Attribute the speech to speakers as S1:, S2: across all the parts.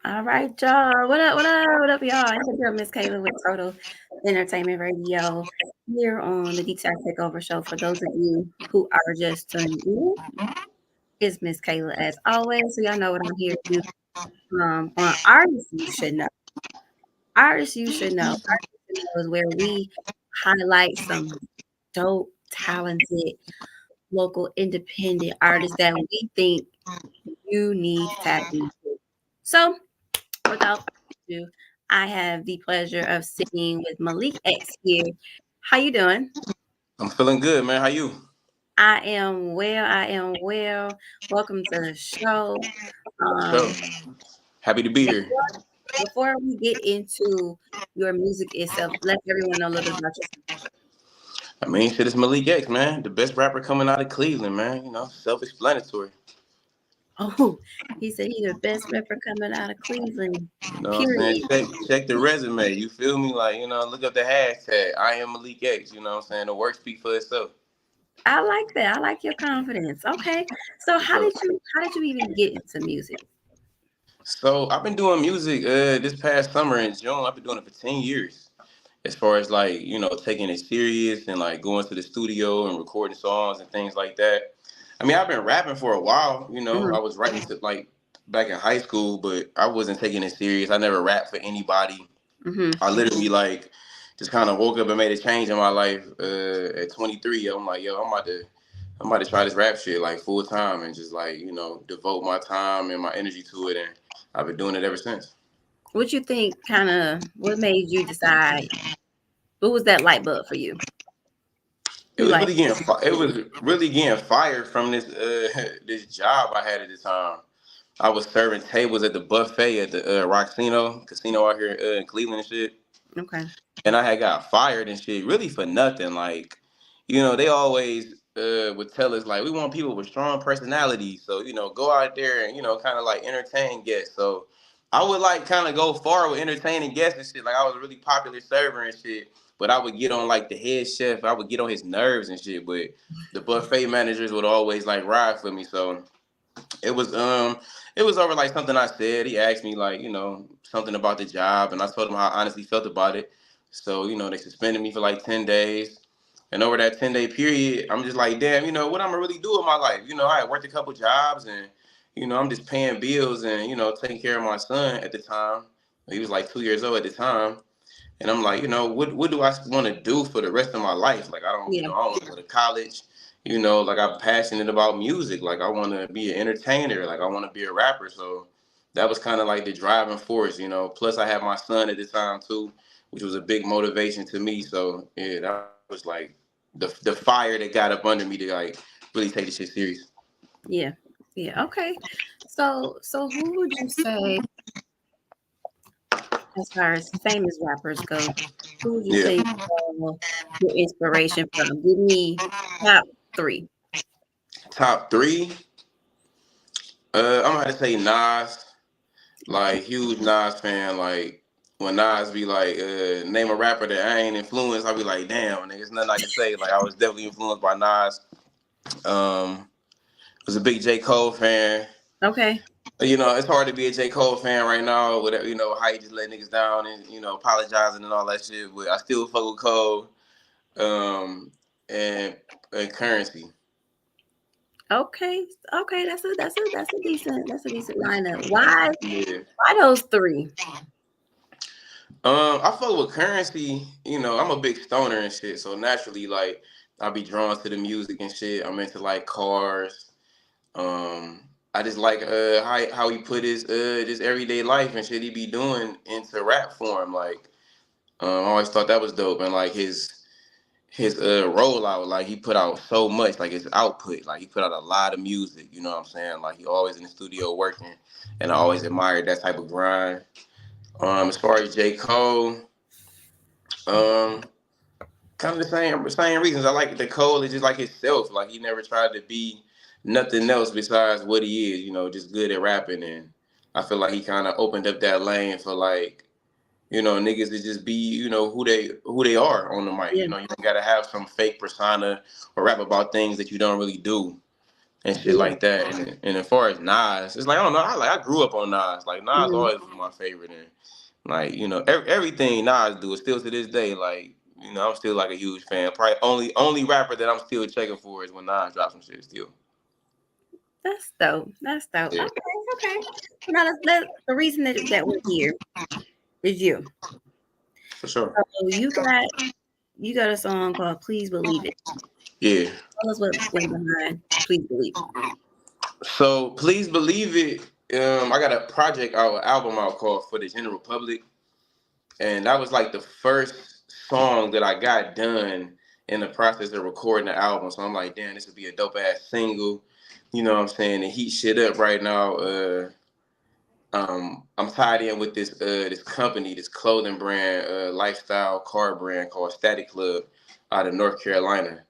S1: All right, y'all. What up? What up? What up, y'all? It's your girl, Miss Kayla with Total Entertainment Radio here on the Detail Takeover Show. For those of you who are just tuning in, it's Miss Kayla as always. So y'all know what I'm here to do. On Artists You Should Know. Artists You Should Know. Artists You Should Know is where we highlight some dope, talented, local, independent artists that we think you need to tap into. So without further ado, I have the pleasure of sitting with Malik X here. How you doing?
S2: I'm feeling good, man. How you?
S1: I am well. I am well. Welcome to the show.
S2: For sure.
S1: Um,
S2: Happy to be here.
S1: before, before we get into your music itself, let everyone know a little bit about yourself.
S2: I mean, shit, it's Malik X, man. The best rapper coming out of Cleveland, man. Self-explanatory.
S1: Oh, he said he the best rapper coming out of Cleveland.
S2: You know what I'm saying?
S1: Period.
S2: Check the resume. You feel me? Like, look up the hashtag. I am Malik X. You know what I'm saying? The work speak for itself.
S1: I like that. I like your confidence. Okay. So
S2: For sure.
S1: how did you even get into music?
S2: So I've been doing music this past summer in June. I've been doing it for 10 years. As far as like, taking it serious and like going to the studio and recording songs and things like that. I mean, I've been rapping for a while,
S1: Hmm.
S2: I was writing to like back in high school, but I wasn't taking it serious. I never rapped for anybody.
S1: Hmm.
S2: I literally like just kind of woke up and made a change in my life at 23. I'm like, yo, I'm about to try this rap shit like full time and just like, devote my time and my energy to it, and I've been doing it ever since.
S1: What you think kind of what made you decide? What was that light bulb for you?
S2: It
S1: You
S2: was
S1: like,
S2: really it was really getting fired from this this job I had at the time. I was serving tables at the buffet at the Roxino casino out here in Cleveland and shit.
S1: okay.
S2: And I had got fired and shit, really for nothing. Like, they always would tell us like we want people with strong personalities. So, go out there and, kind of like entertain guests. So I would like kind of go far with entertaining guests and shit. Like I was a really popular server and shit. But I would get on like the head chef, I would get on his nerves and shit. But the buffet managers would always like ride for me. So it was it was over like something I said. He asked me like, something about the job, and I told him how I honestly felt about it. So, they suspended me for like 10 days. And over that 10-day period, I'm just like, damn, what I'm gonna really do with my life? I had worked a couple jobs and, I'm just paying bills and, taking care of my son at the time. He was like 2 years old at the time. And I'm like, what do I want to do for the rest of my life? Like,
S1: Yeah.
S2: I don't want to go to college. Like I'm passionate about music. Like I want to be an entertainer. Like I want to be a rapper. So that was kind of like the driving force. Plus I had my son at the time too, which was a big motivation to me. So yeah, that was like the fire that got up under me to like really take this shit serious.
S1: Yeah. Yeah. Okay. So who would you say, as far as famous rappers go, who would you
S2: Yeah.
S1: say you draw your inspiration from? Give me top three.
S2: Top three. I'm gonna have to say Nas.
S1: Okay.
S2: Like huge Nas fan. Like when Nas be like, name a rapper that I ain't influenced, I'll be like, damn, nigga, there's nothing I can say. Like I was definitely influenced by Nas. Was a big J. Cole fan.
S1: Okay.
S2: It's hard to be a J. Cole fan right now with how he just let niggas down and apologizing and all that shit. But I still fuck with Cole. And Currency.
S1: Okay. Okay. That's a decent lineup.
S2: Yeah.
S1: Why those three?
S2: I fuck with Currency. I'm a big stoner and shit, so naturally, like, I be drawn to the music and shit. I'm into like cars. I just like how he put his just everyday life and shit he be doing into rap form. Like, I always thought that was dope, and like his rollout, like he put out so much, like his output, like he put out a lot of music. You know what I'm saying? Like he always in the studio working, and I always admired that type of grind. As far as J Cole. Um, Kind of the same reasons. I like the Cole is just like himself. Like he never tried to be nothing else besides what he is. Just good at rapping, and I feel like he kind of opened up that lane for like niggas to just be who they are on the mic.
S1: Yeah.
S2: You don't gotta have some fake persona or rap about things that you don't really do. and shit
S1: Yeah.
S2: like that. And as far as Nas, it's like I don't know. I grew up on Nas. Like Nas
S1: Mhm.
S2: always was my favorite, and like everything Nas do is still to this day. Like I'm still like a huge fan. Probably only rapper that I'm still checking for is when Nas drops some shit. Still,
S1: That's dope. That's dope.
S2: yeah,
S1: Okay, okay. Now the reason that we're here is you.
S2: for sure.
S1: So you got a song called "Please Believe It."
S2: Yeah.
S1: Tell us what went behind "Please Believe It."
S2: So please believe it. I got a project out, album out called For the General Public, and that was like the first song that I got done in the process of recording the album. So I'm like, damn, this would be a dope ass single. You know what I'm saying? And heat shit up right now. I'm tied in with this company, this clothing brand, lifestyle car brand called Static Club out of North Carolina.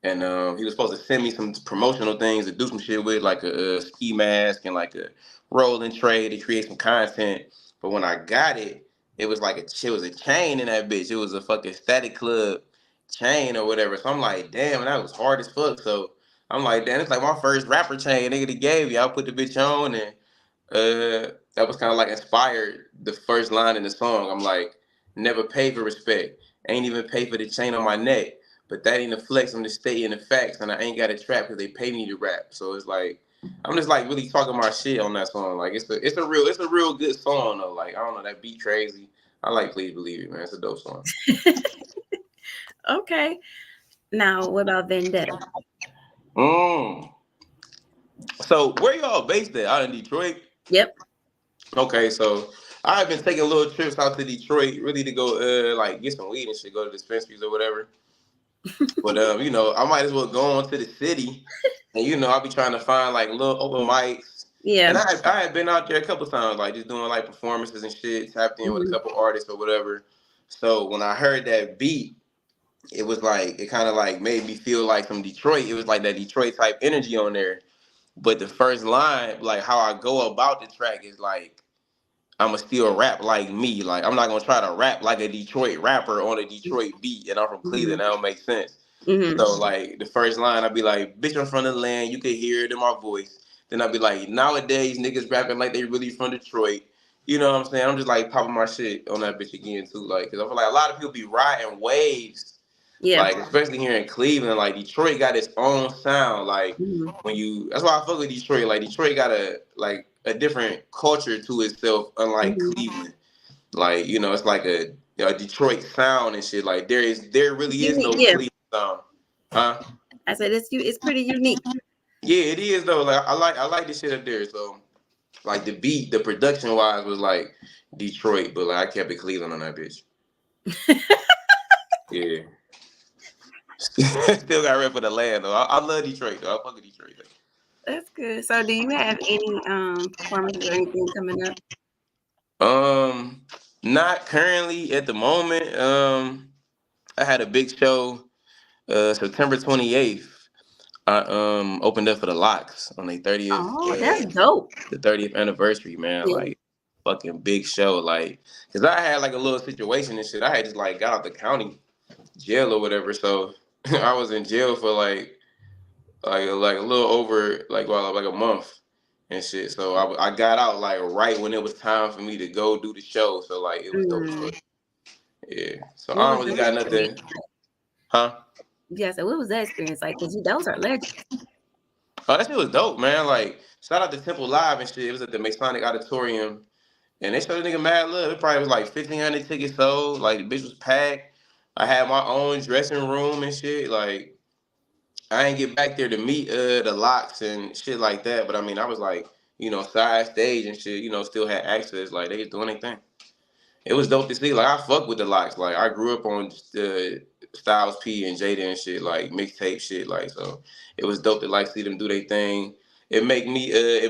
S2: And he was supposed to send me some promotional things to do some shit with, like a ski mask and like a rolling tray to create some content. But when I got it, it was like it was a chain in that bitch. It was a fucking Static Club chain or whatever. So I'm like, damn, that was hard as fuck. So I'm like, damn, it's like my first rapper chain nigga they gave you. I put the bitch on and that was kind of like inspired the first line in the song. I'm like, never pay for respect. Ain't even pay for the chain on my neck. But that ain't a flex. I'm just stating the facts, and I ain't got a trap because they pay me to rap. So it's like I'm just like really talking my shit on that song. Like it's a real good song though. Like I don't know, that beat crazy. I like Please Believe It, man. It's a dope song.
S1: Okay. Now, what about Vendetta?
S2: Mm. So where y'all based at? Out in Detroit?
S1: Yep.
S2: Okay, so I've been taking little trips out to Detroit, really to go like get some weed and shit, go to dispensaries or whatever. But I might as well go on to the city, and I'll be trying to find like little open mics.
S1: Yeah.
S2: And I had been out there a couple times, like just doing like performances and shit, tapped in with a
S1: Mhm.
S2: couple artists or whatever. So when I heard that beat, it was like it kind of like made me feel like from Detroit. It was like that Detroit type energy on there. But the first line, like how I go about the track, is like I'ma still rap like me. Like I'm not gonna try to rap like a Detroit rapper on a Detroit beat, and I'm from Cleveland.
S1: Mhm.
S2: That don't make sense.
S1: Mhm.
S2: So like the first line, I'd be like, "Bitch, I'm from the land. You can hear it in my voice." Then I'd be like, "Nowadays, niggas rapping like they really from Detroit." You know what I'm saying? I'm just like popping my shit on that bitch again too, like, cause I feel like a lot of people be riding waves,
S1: Yeah.
S2: like especially here in Cleveland. Like Detroit got its own sound. Like
S1: Mhm.
S2: that's why I fuck with Detroit. Like Detroit got a different culture to itself, unlike
S1: Mhm.
S2: Cleveland. Like it's like a Detroit sound and shit. Like there really is
S1: Unique.
S2: no
S1: Yeah.
S2: Cleveland sound, huh?
S1: I said it's pretty unique.
S2: Yeah, it is though. Like I like the shit up there. So like the beat, the production wise was like Detroit, but like I kept it Cleveland on that bitch. Yeah. Still got rep for the land though. I love Detroit though. I fuck with Detroit
S1: That's good. So, do you have any performances or anything coming up?
S2: though. Not currently at the moment. I had a big show September 28th. I opened up for the Locks on their 30th
S1: Oh, that's dope.
S2: the 30th anniversary, man.
S1: Yeah.
S2: Like fucking big show. Like, cause I had like a little situation and shit. I had just like got out the county jail or whatever. So I was in jail for like a little over like a month and shit. So I got out like right when it was time for me to go do the show. So like it was dope as
S1: Mm.
S2: fuck. Yeah. So
S1: What
S2: I
S1: was
S2: don't really
S1: that
S2: got
S1: experience?
S2: nothing. Huh?
S1: Yeah. So, what was that experience like? Because those are legends.
S2: Oh, that shit was dope, man. Like, shout out to Temple Live and shit. It was at the Masonic Auditorium. And they showed the nigga mad love. It probably was like 1,500 tickets sold. Like, the bitch was packed. I had my own dressing room and shit. Like, I ain't get back there to meet the Locks and shit like that. But I mean, I was like, side stage and shit, still had access. Like, they was doing their thing. It was dope to see. Like I fuck with the Locks. Like I grew up on Styles P and Jada and shit, like mixtape shit. Like so, it was dope to like see them do their thing. It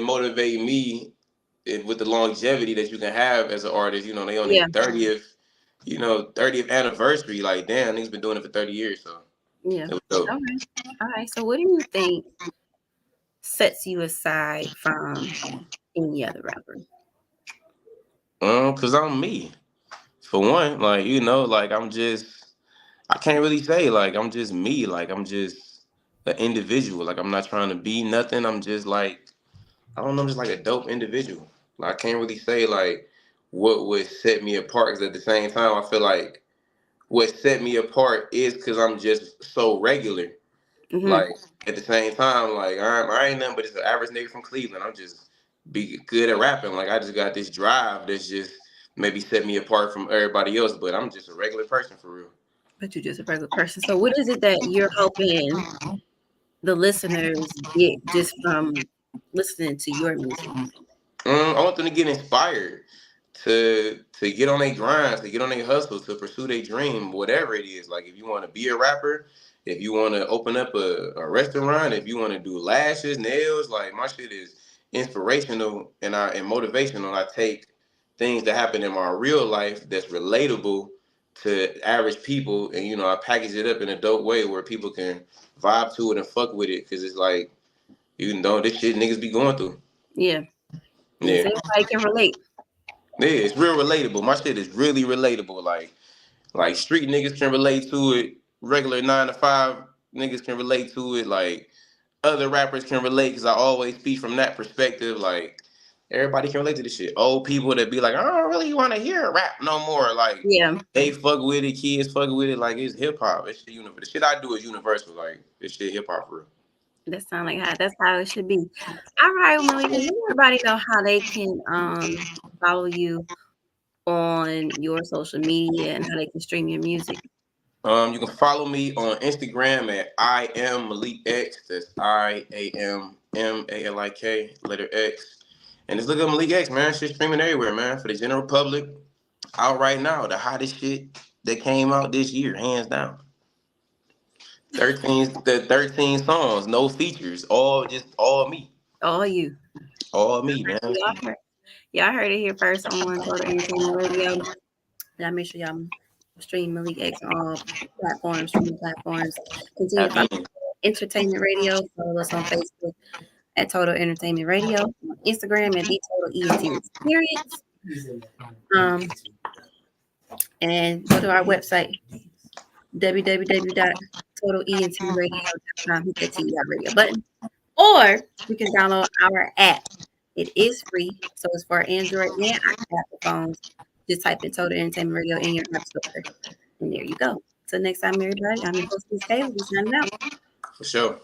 S2: motivate me with the longevity that you can have as an artist. They on their
S1: Yeah.
S2: 30th anniversary. Like damn, niggas been doing it for 30 years. So
S1: Yeah.
S2: it was dope.
S1: Okay. All right. So, what do you think sets you aside from any other rapper?
S2: Cause I'm me. For one, like like I can't really say like I'm just me. Like I'm just an individual. Like I'm not trying to be nothing. I'm just like I don't know. I'm just like a dope individual. Like, I can't really say like what would set me apart. Because at the same time, I feel like what set me apart is because I'm just so regular.
S1: Mm-hmm.
S2: Like at the same time, like I ain't nothing but just an average nigga from Cleveland. I'm just be good at rapping. Like I just got this drive that's just maybe set me apart from everybody else. But I'm just a regular person for real.
S1: But you're just a regular person. So what is it that you're hoping the listeners get just from listening to your music?
S2: I want them to get inspired to get on their grind, to get on their hustle, to pursue their dream, whatever it is. Like if you want to be a rapper, if you want to open up a restaurant, if you want to do lashes, nails, like my shit is inspirational and motivational. I take things that happen in my real life that's relatable to average people, and I package it up in a dope way where people can vibe to it and fuck with it, because it's like this shit niggas be going through.
S1: Yeah. Yes,
S2: Yeah.
S1: everybody can relate.
S2: Yeah, it's real relatable. My shit is really relatable. Like street niggas can relate to it. Regular 9 to 5 niggas can relate to it. Like other rappers can relate because I always speak from that perspective. Like everybody can relate to this shit. Old people that be like, I don't really want to hear rap no more. Like
S1: Yeah.
S2: they fuck with it, kids fuck with it. Like it's hip hop. It's shit universal. The shit I do is universal. Like this shit hip hop for real.
S1: That's how it should be. All right, Malik, let everybody know how they can follow you on your social media and how they can stream your music.
S2: You can follow me on Instagram at I am Malik X. That's IAMMALIK letter X. And just look up Malik X, man. Shit streaming everywhere, man. For the general public, out right now, the hottest shit that came out this year, hands down. 13 songs, no features, all me,
S1: All you.
S2: all me, man.
S1: Y'all heard, y'all heard it here first on Total Entertainment Radio. Y'all make sure y'all stream Malik X on all platforms, streaming platforms. Continue to
S2: Happy.
S1: follow Entertainment Radio. Follow us on Facebook at Total Entertainment Radio, on Instagram at The Total ENT Experience. And go to our website, www.totalentradio.com. Hit that TV radio button. Or you can download our app. It is free, so it's for Android and Apple phones. Just type in Total Entertainment Radio in your app store. And there you go. Till next time, everybody, I'm your host, Miss Kayla. We signing out.
S2: For sure.